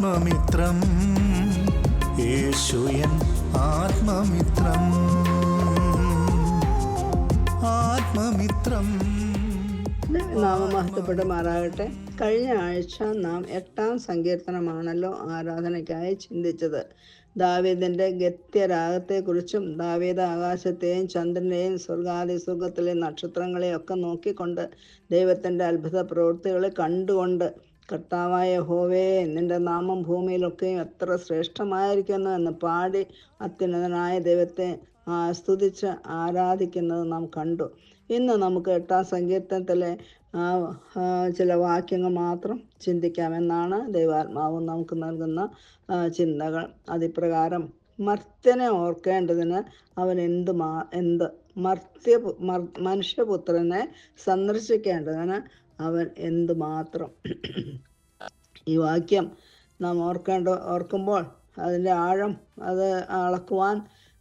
ആത്മമിത്രം യേശുയൻ ആത്മമിത്രം ആത്മമിത്രം. നാമം മഹത്വപ്പെടുമാറാകട്ടെ. കഴിഞ്ഞ ആഴ്ച നാം 8-ാം സങ്കീർത്തനമാണല്ലോ ആരാധനയ്ക്കായി ചിന്തിച്ചത്. ദാവീദിന്റെ ഗദ്യരാഗത്തെക്കുറിച്ചും ദാവീദ് ആകാശത്തെയും ചന്ദ്രനെയും സ്വർഗത്തിലെ നക്ഷത്രങ്ങളെയും ഒക്കെ നോക്കിക്കൊണ്ട് ദൈവത്തിന്റെ അത്ഭുത പ്രവൃത്തികളെ കണ്ടുകൊണ്ട് കർത്താവായ യഹോവേ, നിന്റെ നാമം ഭൂമിയിലൊക്കെയും എത്ര ശ്രേഷ്ഠമായിരിക്കുന്നു എന്ന് പാടി അത്യുന്നതനായ ദൈവത്തെ സ്തുതിച്ച് ആരാധിക്കുന്നത് നാം കണ്ടു. ഇന്ന് നമുക്ക് 8-ാം സങ്കീർത്തനത്തിലെ ചില വാക്യങ്ങൾ മാത്രം ചിന്തിക്കാമെന്നാണ് ദൈവാത്മാവ് നമുക്ക് നൽകുന്ന ചിന്തകൾ. അതിപ്രകാരം മർത്യനെ ഓർക്കേണ്ടതിന് അവൻ മനുഷ്യപുത്രനെ സന്ദർശിക്കേണ്ടതിന് അവൻ എന്തുമാത്രം. ഈ വാക്യം നാം ഓർക്കുമ്പോൾ അതിൻ്റെ ആഴം അത് അളക്കുവാൻ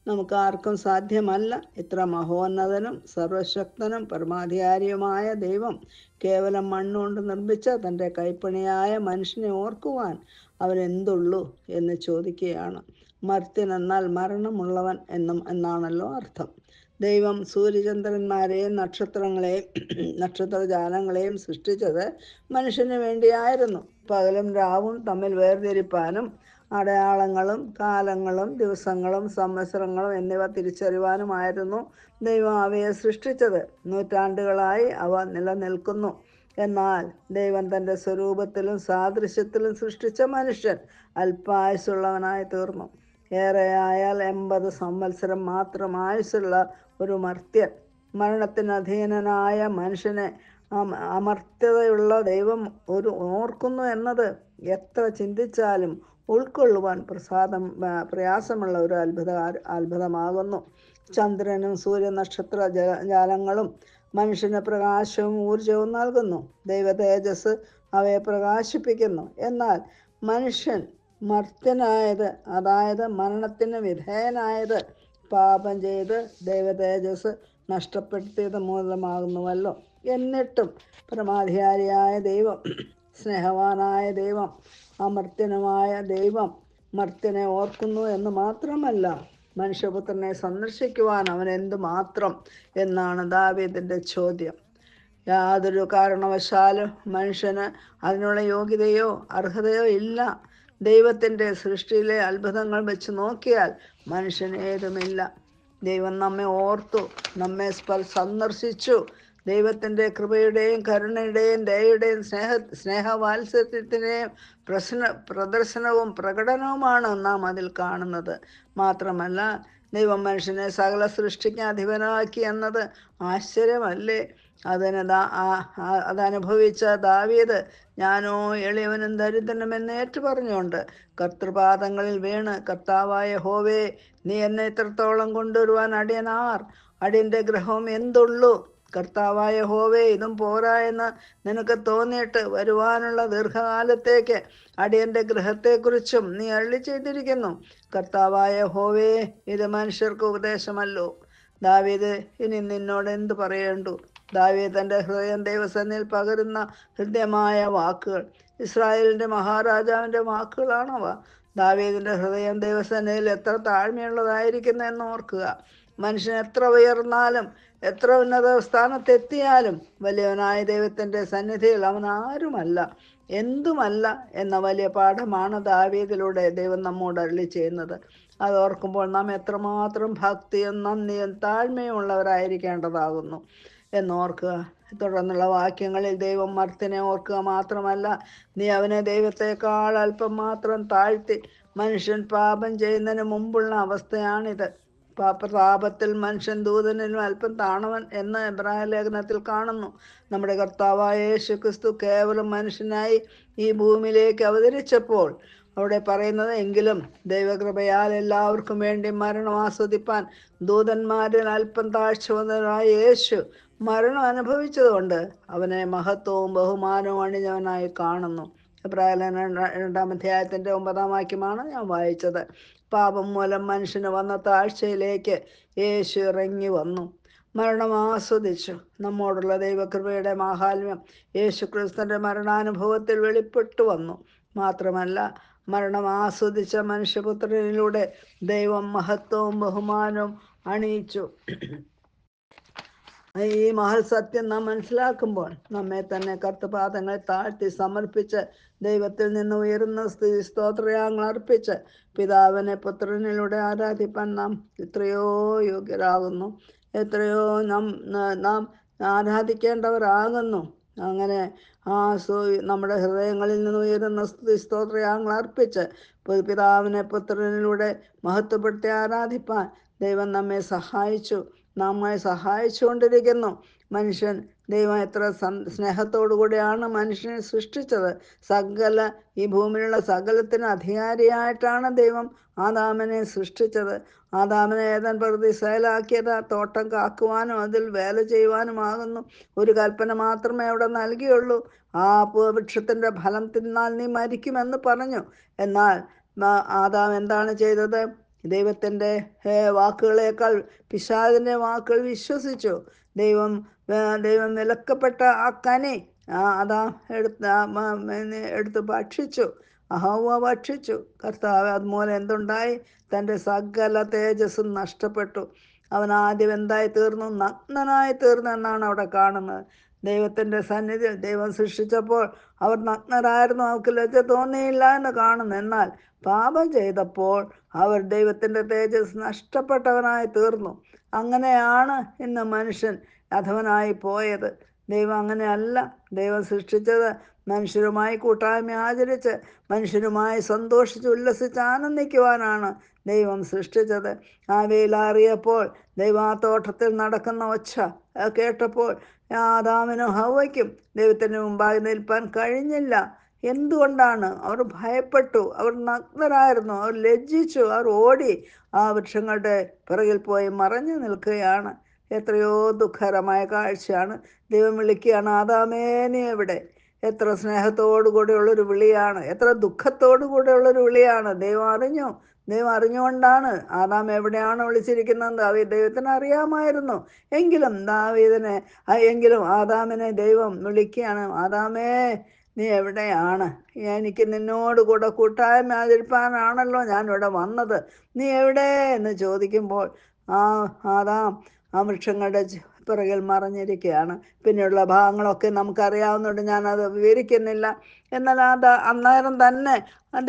നമുക്ക് ആർക്കും സാധ്യമല്ല. ഇത്ര മഹോന്നതനും സർവശക്തനും പരമാധികാരിയുമായ ദൈവം കേവലം മണ്ണുകൊണ്ട് നിർമ്മിച്ച തൻ്റെ കൈപ്പണിയായ മനുഷ്യനെ ഓർക്കുവാൻ അവൻ എന്തുള്ളൂ എന്ന് ചോദിക്കുകയാണ്. മർത്യൻ എന്നാൽ മരണമുള്ളവൻ എന്നാണല്ലോ അർത്ഥം. ദൈവം സൂര്യചന്ദ്രന്മാരെയും നക്ഷത്രജാലങ്ങളെയും സൃഷ്ടിച്ചത് മനുഷ്യന് വേണ്ടിയായിരുന്നു. പകലും രാവും തമ്മിൽ വേർതിരിപ്പാനും അടയാളങ്ങളും കാലങ്ങളും ദിവസങ്ങളും സംവത്സരങ്ങളും എന്നിവ തിരിച്ചറിയുവാനുമായിരുന്നു ദൈവം അവയെ സൃഷ്ടിച്ചത്. നൂറ്റാണ്ടുകളായി അവ നിലനിൽക്കുന്നു. എന്നാൽ ദൈവം തൻ്റെ സ്വരൂപത്തിലും സാദൃശ്യത്തിലും സൃഷ്ടിച്ച മനുഷ്യൻ അല്പായുസുള്ളവനായി തീർന്നു. ഏറെയായാൽ 80 സംവത്സരം മാത്രം ആയുസ്സുള്ള ഒരു മർത്യൻ, മരണത്തിന് അധീനനായ മനുഷ്യനെ അമർത്യതയുള്ള ദൈവം ഓർക്കുന്നു എന്നത് എത്ര ചിന്തിച്ചാലും ഉൾക്കൊള്ളുവാൻ പ്രയാസമുള്ള ഒരു അത്ഭുതമാകുന്നു. ചന്ദ്രനും സൂര്യനക്ഷത്ര ജാലങ്ങളും മനുഷ്യന് പ്രകാശവും ഊർജവും നൽകുന്നു. ദൈവ തേജസ് അവയെ പ്രകാശിപ്പിക്കുന്നു. എന്നാൽ മനുഷ്യൻ മർത്യനായത്, അതായത് മരണത്തിന് വിധേയനായത്, പാപം ചെയ്ത് ദൈവ തേജസ് നഷ്ടപ്പെടുത്തിയത് മൂലമാകുന്നുവല്ലോ. എന്നിട്ടും പരമാധികാരിയായ ദൈവം, സ്നേഹവാനായ ദൈവം, അമർത്യനുമായ ദൈവം മർത്യനെ ഓർക്കുന്നു എന്ന് മാത്രമല്ല, മനുഷ്യപുത്രനെ സന്ദർശിക്കുവാൻ അവൻ എന്തുമാത്രം എന്നാണ് ദാവീദിന്റെ ചോദ്യം. യാതൊരു കാരണവശാലും മനുഷ്യന് അതിനുള്ള യോഗ്യതയോ അർഹതയോ ഇല്ല. ദൈവത്തിൻ്റെ സൃഷ്ടിയിലെ അത്ഭുതങ്ങൾ വെച്ച് നോക്കിയാൽ മനുഷ്യന് ഏതുമില്ല. ദൈവം നമ്മെ ഓർത്തു, നമ്മെ സന്ദർശിച്ചു. ദൈവത്തിൻ്റെ കൃപയുടെയും കരുണയുടെയും ദയയുടെയും സ്നേഹവാത്സല്യത്തിൻ്റെയും പ്രദർശനവും പ്രകടനവുമാണ് നാം അതിൽ കാണുന്നത്. മാത്രമല്ല, ദൈവം മനുഷ്യനെ സകല സൃഷ്ടിക്ക് അധിപനാക്കി എന്നത് ആശ്ചര്യമല്ലേ? അതനുഭവിച്ച ദാവീദ് ഞാനോ എളിയവനും ദരിദ്രനും എന്ന് ഏറ്റുപറഞ്ഞുകൊണ്ട് കർത്തൃപാദങ്ങളിൽ വീണ്, കർത്താവായ യഹോവേ, നീ എന്നെ ഇത്രത്തോളം കൊണ്ടുവരുവാൻ അടിയൻ്റെ ഗ്രഹവും എന്തുള്ളൂ? കർത്താവായ യഹോവേ, ഇതും പോരാ എന്ന് നിനക്ക് തോന്നിയിട്ട് വരുവാനുള്ള ദീർഘകാലത്തേക്ക് അടിയൻ്റെ ഗൃഹത്തെക്കുറിച്ചും നീ അരുളി ചെയ്തിരിക്കുന്നു. കർത്താവായ യഹോവേ, ഇത് മനുഷ്യർക്ക് ഉപദേശമല്ലോ. ദാവീദ് ഇനി നിന്നോട് എന്ത് പറയേണ്ടു? ദാവീദ് തൻ്റെ ഹൃദയം ദൈവസന്നിധിയിൽ പകരുന്ന ഹൃദ്യമായ വാക്കുകൾ, ഇസ്രായേലിൻ്റെ മഹാരാജാവിൻ്റെ വാക്കുകളാണവ. ദാവീദിൻ്റെ ഹൃദയം ദൈവസന്നിധിയിൽ എത്ര താഴ്മയുള്ളതായിരിക്കുന്നു എന്ന് ഓർക്കുക. മനുഷ്യൻ എത്ര ഉയർന്നാലും എത്ര ഉന്നത സ്ഥാനത്തെത്തിയാലും വലിയവനായ ദൈവത്തിൻ്റെ സന്നിധിയിൽ അവൻ ആരുമല്ല, എന്തുമല്ല എന്ന വലിയ പാഠമാണ് ദാവീദിലൂടെ ദൈവം നമ്മോട് അരുളി ചെയ്യുന്നത്. അത് ഓർക്കുമ്പോൾ നാം എത്രമാത്രം ഭക്തിയും നന്ദിയും താഴ്മയും ഉള്ളവരായിരിക്കേണ്ടതാകുന്നു എന്നോർക്കുക. തുടർന്നുള്ള വാക്യങ്ങളിൽ ദൈവം മർത്യനെ ഓർക്കുക മാത്രമല്ല, നീ അവനെ ദൈവത്തെക്കാൾ അല്പം മാത്രം താഴ്ത്തി. മനുഷ്യൻ പാപം ചെയ്യുന്നതിന് മുമ്പുള്ള അവസ്ഥയാണിത്. പാപത്തിൽ മനുഷ്യൻ ദൂതനിലും അല്പം താണവൻ എന്ന് എബ്രായ ലേഖനത്തിൽ കാണുന്നു. നമ്മുടെ കർത്താവായ യേശു ക്രിസ്തു കേവലം മനുഷ്യനായി ഈ ഭൂമിയിലേക്ക് അവതരിച്ചപ്പോൾ അവിടെ പറയുന്നത്, എങ്കിലും ദൈവകൃപയാൽ എല്ലാവർക്കും വേണ്ടി മരണം ആസ്വദിപ്പാൻ ദൂതന്മാരിൽ അല്പം താഴ്ച വന്നവനായ യേശു മരണം അനുഭവിച്ചതുകൊണ്ട് അവനെ മഹത്വവും ബഹുമാനവും അണിഞ്ഞവനായി കാണുന്നു. എബ്രായ 2-ാം അധ്യായത്തിൻ്റെ 9-ാം വാക്യമാണ് ഞാൻ വായിച്ചത്. പാപം മൂലം മനുഷ്യന് വന്ന താഴ്ചയിലേക്ക് യേശു ഇറങ്ങി വന്നു, മരണം ആസ്വദിച്ചു. നമ്മോടുള്ള ദൈവകൃപയുടെ മാഹാത്മ്യം യേശു ക്രിസ്തുവിൻ്റെ മരണാനുഭവത്തിൽ വെളിപ്പെട്ടു വന്നു. മാത്രമല്ല, മരണം ആസ്വദിച്ച മനുഷ്യപുത്രനിലൂടെ ദൈവം മഹത്വവും ബഹുമാനവും അണിയിച്ചു. ഈ മഹൽ സത്യം നാം മനസ്സിലാക്കുമ്പോൾ നമ്മെ തന്നെ കർത്തപാദങ്ങളെ താഴ്ത്തി സമർപ്പിച്ച് ദൈവത്തിൽ നിന്ന് ഉയരുന്ന സ്തുതി സ്തോത്രയാഗങ്ങൾ അർപ്പിച്ച് പിതാവിനെ പുത്രനിലൂടെ ആരാധിപ്പാൻ നാം എത്രയോ യോഗ്യരാകുന്നു, എത്രയോ നാം ആരാധിക്കേണ്ടവരാകുന്നു. അങ്ങനെ നമ്മുടെ ഹൃദയങ്ങളിൽ നിന്ന് ഉയരുന്ന സ്തുതി സ്തോത്രയാഗങ്ങൾ അർപ്പിച്ച് പിതാവിനെ പുത്രനിലൂടെ മഹത്വപ്പെടുത്തി ആരാധിപ്പാൻ ദൈവം നമ്മെ സഹായിച്ചുകൊണ്ടിരിക്കുന്നു. ദൈവം എത്ര സ്നേഹത്തോടു കൂടിയാണ് മനുഷ്യനെ സൃഷ്ടിച്ചത്. ഈ ഭൂമിയിലുള്ള സകലത്തിന് അധികാരിയായിട്ടാണ് ദൈവം ആദാമിനെ സൃഷ്ടിച്ചത്. ആദാമിനെ ഏദൻ പർദീസയിലാക്കിയത് തോട്ടം കാക്കുവാനും അതിൽ വേല ചെയ്യുവാനുമാകുന്നു. ഒരു കൽപ്പന മാത്രമേ അവിടെ നൽകിയുള്ളൂ: ആ വൃക്ഷത്തിൻ്റെ ഫലം തിന്നാൽ നീ മരിക്കുമെന്ന് പറഞ്ഞു. എന്നാൽ ആദാം എന്താണ് ചെയ്തത്? ദൈവത്തിൻ്റെ വാക്കുകളേക്കാൾ പിശാചിൻ്റെ വാക്കുകൾ വിശ്വസിച്ചു. ദൈവം വിലക്കപ്പെട്ട ആ കനി എടുത്ത് ഭക്ഷിച്ചു. ഹവ്വ ഭക്ഷിച്ചു. കർത്താവ് അതുമൂലം എന്തുണ്ടായി? തൻ്റെ സകല തേജസ്സും നഷ്ടപ്പെട്ടു. അവൻ ആദ്യം എന്തായി തീർന്നു? നഗ്നനായി തീർന്നു എന്നാണ് അവിടെ കാണുന്നത്. ദൈവത്തിൻ്റെ സന്നിധിയിൽ ദൈവം സൃഷ്ടിച്ചപ്പോൾ അവർ നഗ്നരായിരുന്നു, അവർക്ക് ലജ്ജ തോന്നിയില്ല എന്ന് കാണുന്നു. എന്നാൽ പാപം ചെയ്തപ്പോൾ അവർ ദൈവത്തിൻ്റെ തേജസ് നഷ്ടപ്പെട്ടവനായി തീർന്നു. അങ്ങനെയാണ് ഇന്ന് മനുഷ്യൻ അധവനായി പോയത്. ദൈവം അങ്ങനെയല്ല. ദൈവം സൃഷ്ടിച്ചത് മനുഷ്യരുമായി കൂട്ടായ്മ ആചരിച്ച് മനുഷ്യരുമായി സന്തോഷിച്ച് ഉല്ലസിച്ച് ആനന്ദിക്കുവാനാണ് ദൈവം സൃഷ്ടിച്ചത്. ആ വെയിലാറിയപ്പോൾ ദൈവം ആ തോട്ടത്തിൽ നടക്കുന്ന ഒച്ച കേട്ടപ്പോൾ ആദാമിനും ഹവ്വയ്ക്കും ദൈവത്തിന് മുമ്പാകെ നിൽപ്പാൻ കഴിഞ്ഞില്ല. എന്തുകൊണ്ടാണ്? അവർ ഭയപ്പെട്ടു, അവർ നഗ്നരായിരുന്നു, അവർ ലജ്ജിച്ചു, അവർ ഓടി ആ വൃക്ഷങ്ങളുടെ പിറകിൽ പോയി മറഞ്ഞു നിൽക്കുകയാണ്. എത്രയോ ദുഃഖകരമായ കാഴ്ചയാണ്. ദൈവം വിളിക്കുകയാണ്, ആദാമേ നീ എവിടെ? എത്ര സ്നേഹത്തോടു കൂടെയുള്ളൊരു വിളിയാണ്, എത്ര ദുഃഖത്തോടു കൂടെയുള്ളൊരു വിളിയാണ്. ദൈവം അറിഞ്ഞുകൊണ്ടാണ് ആദാം എവിടെയാണ് വിളിച്ചിരിക്കുന്നത് ദൈവത്തിന് അറിയാമായിരുന്നു. എങ്കിലും ആദാമിനെ ദൈവം വിളിക്കുകയാണ്, ആദാമേ നീ എവിടെയാണ്? എനിക്ക് നിന്നോട് കൂടെ കൂട്ടായ്മ ആചരിപ്പാനാണല്ലോ ഞാൻ ഇവിടെ വന്നത്, നീ എവിടെ എന്ന് ചോദിക്കുമ്പോൾ ആദാം ആ വൃക്ഷങ്ങളുടെ പിറകിൽ മറഞ്ഞിരിക്കുകയാണ്. പിന്നെയുള്ള ഭാഗങ്ങളൊക്കെ നമുക്കറിയാവുന്നതുകൊണ്ട് ഞാനത് വിവരിക്കുന്നില്ല. എന്നാൽ അന്നേരം തന്നെ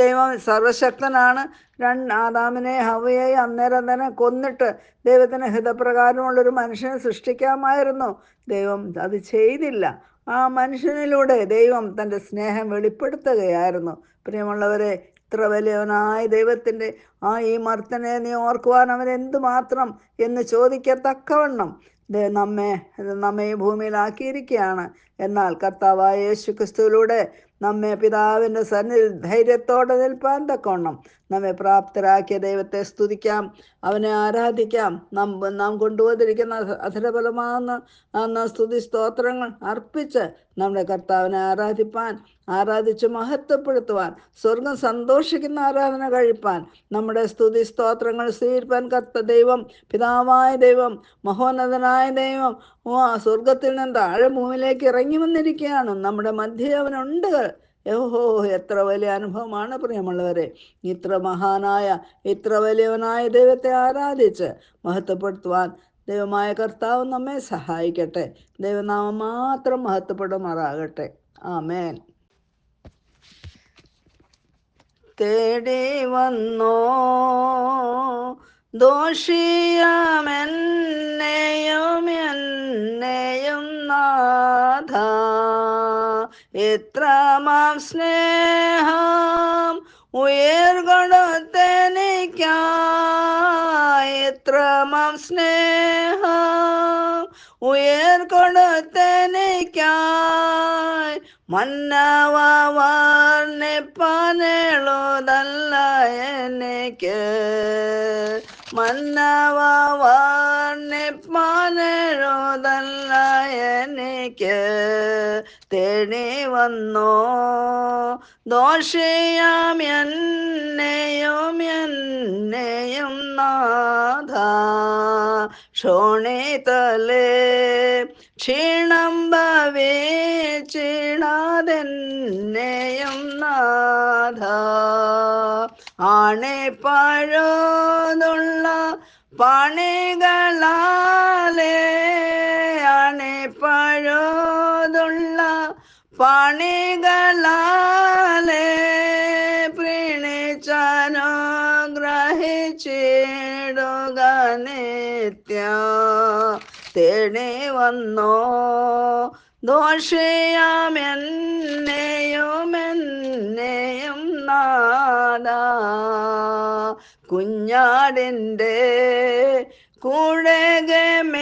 ദൈവം സർവശക്തനാണ്. ആദാമിനെ ഹവ്വയെയും അന്നേരം തന്നെ കൊന്നിട്ട് ദൈവത്തിന് ഹിതപ്രകാരമുള്ളൊരു മനുഷ്യനെ സൃഷ്ടിക്കാമായിരുന്നു. ദൈവം അത് ചെയ്തില്ല. ആ മനുഷ്യനിലൂടെ ദൈവം തൻ്റെ സ്നേഹം വെളിപ്പെടുത്തുകയായിരുന്നു. പ്രിയമുള്ളവരെ, ഇത്ര വലിയവനായ ദൈവത്തിൻ്റെ ഈ മർത്തനെ നീ ഓർക്കുവാൻ അവൻ എന്തുമാത്രം എന്ന് ചോദിക്കത്തക്കവണ്ണം നമ്മെ ഈ ഭൂമിയിലാക്കിയിരിക്കുകയാണ്. എന്നാൽ കർത്താവായ യേശു ക്രിസ്തുവിലൂടെ നമ്മെ പിതാവിൻ്റെ സന്നിധിയിൽ ധൈര്യത്തോടെ നിൽപ്പാൻ തക്കവണ്ണം നമ്മെ പ്രാപ്തരാക്കിയ ദൈവത്തെ സ്തുതിക്കാം, അവനെ ആരാധിക്കാം. നാം കൊണ്ടുവന്നിരിക്കുന്ന അധരഫലമാകുന്ന സ്തുതി സ്തോത്രങ്ങൾ അർപ്പിച്ച് നമ്മുടെ കർത്താവിനെ ആരാധിച്ച് മഹത്വപ്പെടുത്തുവാൻ, സ്വർഗം സന്തോഷിക്കുന്ന ആരാധന കഴിപ്പാൻ, നമ്മുടെ സ്തുതി സ്തോത്രങ്ങൾ സ്വീകരിപ്പാൻ ദൈവം, പിതാവായ ദൈവം, മഹോന്നതനായ ദൈവം സ്വർഗത്തിൽ നിന്ന് താഴെ ഭൂമിയിലേക്ക് ഇറങ്ങി വന്നിരിക്കുകയാണ്. നമ്മുടെ മധ്യേ അവനുണ്ട്. എത്ര വലിയ അനുഭവമാണ് പ്രിയമുള്ളവരെ. ഇത്ര വലിയവനായ ദൈവത്തെ ആരാധിച്ച് മഹത്വപ്പെടുത്തുവാൻ ദൈവമായ കർത്താവ് നമ്മെ സഹായിക്കട്ടെ. ദൈവനാമം മാത്രം മഹത്വപ്പെടുമാറാകട്ടെ. ആമേൻ. തേടി വന്നോ ദോഷിയാമെന്നെയും നാഥ, എത്രമാം സ്നേഹം ഉയർകൊടുത്തെനിക്കായി, എത്രമാം സ്നേഹം ഉയർകൊടുത്തെനിക്കായി, മന്നവ വർണ്ണിപ്പാനെഴുതല്ല എനിക്ക്, മന്നവ വർണ്ണിപ്പാനെഴുതല്ല എനിക്ക്. തേടി വന്നോ ദോഷിയാം എന്നെയും നാഥ, ക്ഷോണിതലേ ക്ഷീണം ഭവിച്ചിടാതെന്നെയും നാഥ, ആണിപ്പഴുതുള്ള പണികളാലേ ആണിപ്പഴുതുള്ള പണികളാലേ പ്രീണിച്ചനുഗ്രഹിച്ചിടുക നിത്യ തേടി വന്നോ ദോഷിയാമെന്നെയും നാദ കുഞ്ഞാടിൻ്റെ കൂടെ ഗമേച്ചവർ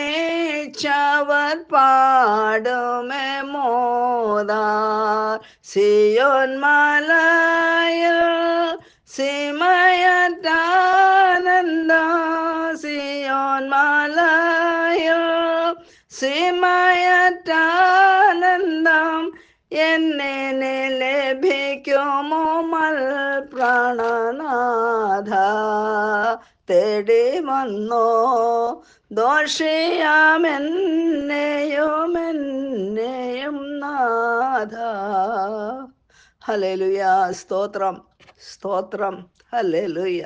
പാടുമേ മോദാർ സിയോൻ മലയിൽ സിമയറ്റാനന്ദ സിയോൻ മലയിൽ സിമയറ്റാനന്ദം എന്നെ ലഭിക്കുമോ മൽ പ്രാണനാഥ തേടി വന്നോ ദോഷിയാമെന്നെയും നാഥ. ഹല്ലേലൂയ. സ്തോത്രം സ്തോത്രം. ഹല്ലേലൂയ.